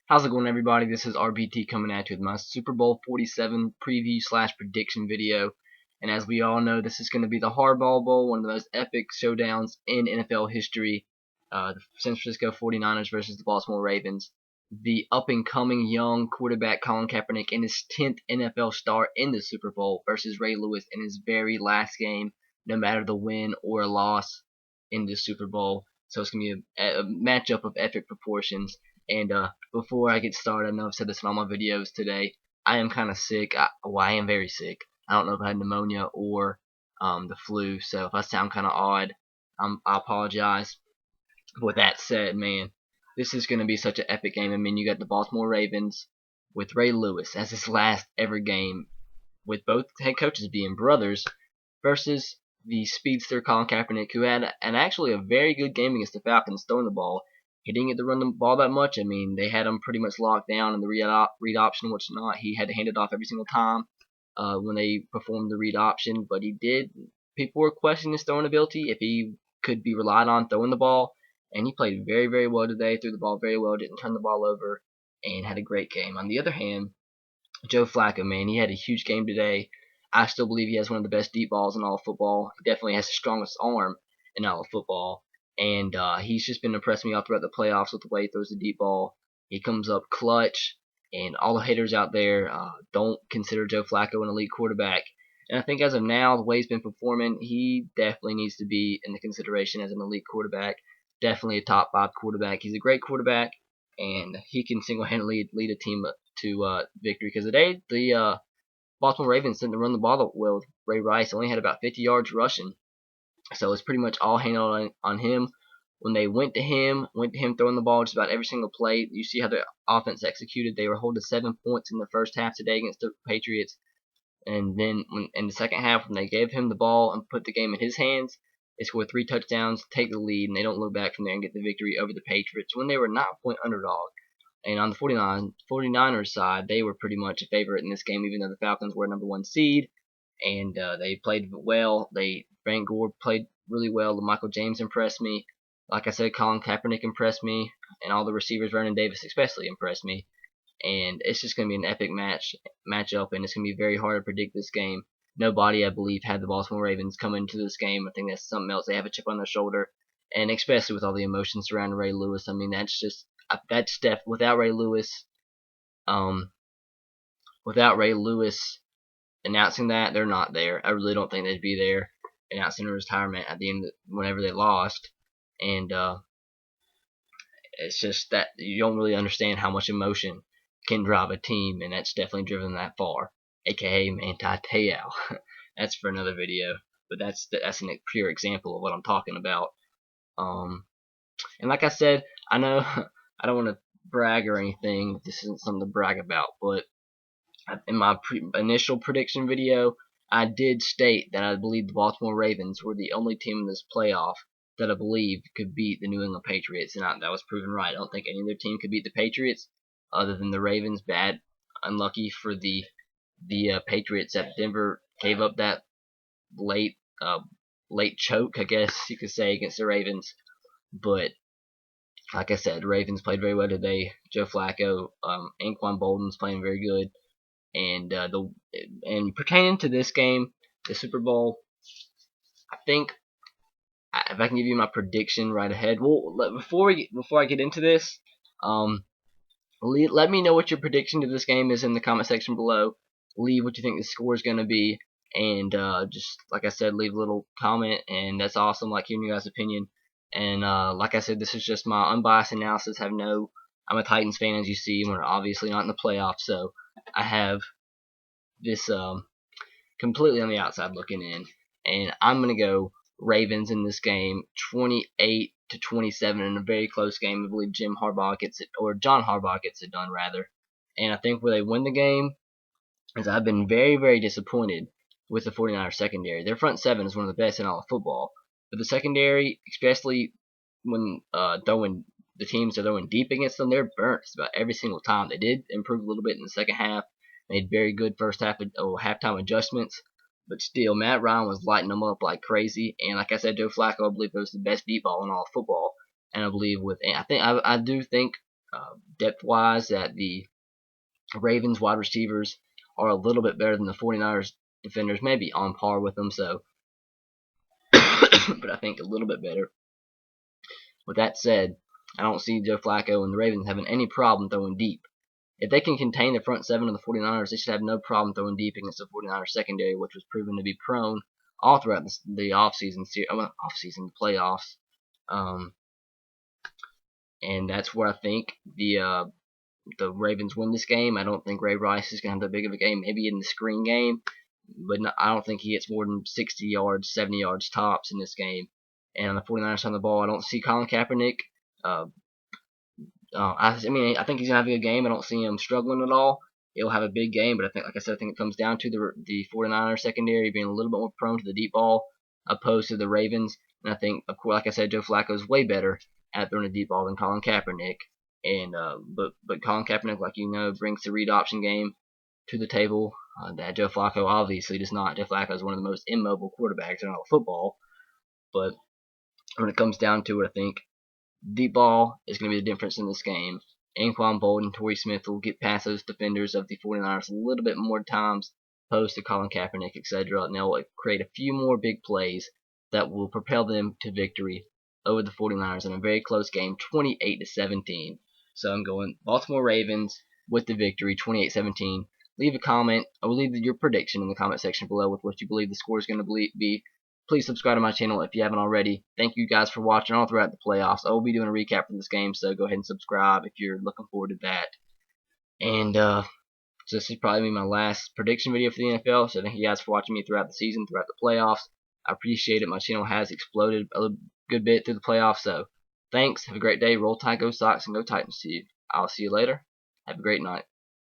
How's it going, everybody? This is RBT coming at you with my Super Bowl 47 preview slash prediction video. And as we all know, this is going to be the Hardball Bowl, one of the most epic showdowns in NFL history. The San Francisco 49ers versus the Baltimore Ravens. The up-and-coming young quarterback Colin Kaepernick in his 10th NFL start in the Super Bowl versus Ray Lewis in his very last game, no matter the win or loss in the Super Bowl. So it's going to be a matchup of epic proportions. And before I get started, I know I've said this in all my videos today. I am kind of sick. I am very sick. I don't know if I had pneumonia or the flu. So if I sound kind of odd, I apologize. But with that said, man, this is going to be such an epic game. I mean, you got the Baltimore Ravens with Ray Lewis as his last ever game, with both head coaches being brothers, versus the speedster Colin Kaepernick, who had actually a very good game against the Falcons throwing the ball. He didn't get to run the ball that much. I mean, they had him pretty much locked down in the read option, which not. He had to hand it off every single time when they performed the read option, but he did. People were questioning his throwing ability, if he could be relied on throwing the ball, and he played very, very well today, threw the ball very well, didn't turn the ball over, and had a great game. On the other hand, Joe Flacco, man, he had a huge game today. I still believe he has one of the best deep balls in all of football. He definitely has the strongest arm in all of football. And he's just been impressing me all throughout the playoffs with the way he throws the deep ball. He comes up clutch, and all the haters out there don't consider Joe Flacco an elite quarterback. And I think as of now, the way he's been performing, he definitely needs to be in the consideration as an elite quarterback. Definitely a top 5 quarterback. He's a great quarterback, and he can single-handedly lead a team to victory. Because today, the Baltimore Ravens didn't run the ball well with Ray Rice. Only had about 50 yards rushing. So it's pretty much all handled on him. When they went to him throwing the ball just about every single play. You see how the offense executed. They were holding 7 points in the first half today against the Patriots. And then in the second half, when they gave him the ball and put the game in his hands, they scored 3 touchdowns, take the lead, and they don't look back from there and get the victory over the Patriots when they were 9-point underdog. And on the 49ers side, they were pretty much a favorite in this game, even though the Falcons were number 1 seed. And they played well. Frank Gore played really well. Michael James impressed me. Like I said, Colin Kaepernick impressed me, and all the receivers, Vernon Davis especially, impressed me. And it's just going to be an epic matchup, and it's going to be very hard to predict this game. Nobody, I believe, had the Baltimore Ravens come into this game. I think that's something else. They have a chip on their shoulder, and especially with all the emotions surrounding Ray Lewis. I mean, that's without Ray Lewis, announcing that, they're not there. I really don't think they'd be there announcing their retirement at the end whenever they lost. And it's just that you don't really understand how much emotion can drive a team, and that's definitely driven them that far. AKA Manti Te'o. That's for another video, but that's a pure example of what I'm talking about. And like I said, I know I don't want to brag or anything. This isn't something to brag about, but in my initial prediction video, I did state that I believe the Baltimore Ravens were the only team in this playoff that I believe could beat the New England Patriots, and that was proven right. I don't think any other team could beat the Patriots other than the Ravens. Unlucky for the Patriots that Denver gave up that late choke, I guess you could say, against the Ravens. But like I said, the Ravens played very well today. Joe Flacco, Anquan Bolden's playing very good. And pertaining to this game, the Super Bowl, I think if I can give you my prediction right ahead. Well, before I get into this, let me know what your prediction to this game is in the comment section below. Leave what you think the score is going to be, and just like I said, leave a little comment, and that's awesome. Like hearing your guys' opinion. And like I said, this is just my unbiased analysis. I'm a Titans fan, as you see. We're obviously not in the playoffs, so I have this completely on the outside looking in, and I'm gonna go Ravens in this game, 28-27, in a very close game. I believe John Harbaugh gets it done rather, and I think where they win the game is I've been very, very disappointed with the 49ers secondary. Their front seven is one of the best in all of football, but the secondary, especially when the teams are throwing deep against them, they're burnt about every single time. They did improve a little bit in the second half, made very good first halftime adjustments, but still, Matt Ryan was lighting them up like crazy. And like I said, Joe Flacco, I believe, was the best deep ball in all of football. And I believe I do think Depth-wise, that the Ravens wide receivers are a little bit better than the 49ers defenders, maybe on par with them, so but I think a little bit better. With that said, I don't see Joe Flacco and the Ravens having any problem throwing deep. If they can contain the front seven of the 49ers, they should have no problem throwing deep against the 49ers secondary, which was proven to be prone all throughout the offseason, the playoffs. And that's where I think the Ravens win this game. I don't think Ray Rice is going to have that big of a game. Maybe in the screen game, but I don't think he gets more than 60 yards, 70 yards tops in this game. And on the 49ers on the ball, I don't see Colin Kaepernick. I think he's gonna have a good game. I don't see him struggling at all. He'll have a big game, but I think, like I said, I think it comes down to the 49ers secondary being a little bit more prone to the deep ball opposed to the Ravens. And I think, of course, like I said, Joe Flacco is way better at throwing a deep ball than Colin Kaepernick. And but Colin Kaepernick, like you know, brings the read option game to the table that Joe Flacco obviously does not. Joe Flacco is one of the most immobile quarterbacks in all of football. But when it comes down to it, I think deep ball is going to be the difference in this game. Anquan Boldin and Torrey Smith will get past those defenders of the 49ers a little bit more times, opposed to Colin Kaepernick, etc. And they'll create a few more big plays that will propel them to victory over the 49ers in a very close game, 28-17. So I'm going Baltimore Ravens with the victory, 28-17. Leave a comment, or leave your prediction in the comment section below with what you believe the score is going to be. Please subscribe to my channel if you haven't already. Thank you guys for watching all throughout the playoffs. I will be doing a recap for this game, so go ahead and subscribe if you're looking forward to that. And so this is probably my last prediction video for the NFL, so thank you guys for watching me throughout the season, throughout the playoffs. I appreciate it. My channel has exploded a good bit through the playoffs, so thanks. Have a great day. Roll Tide, go Sox, and go Titans to you. I'll see you later. Have a great night.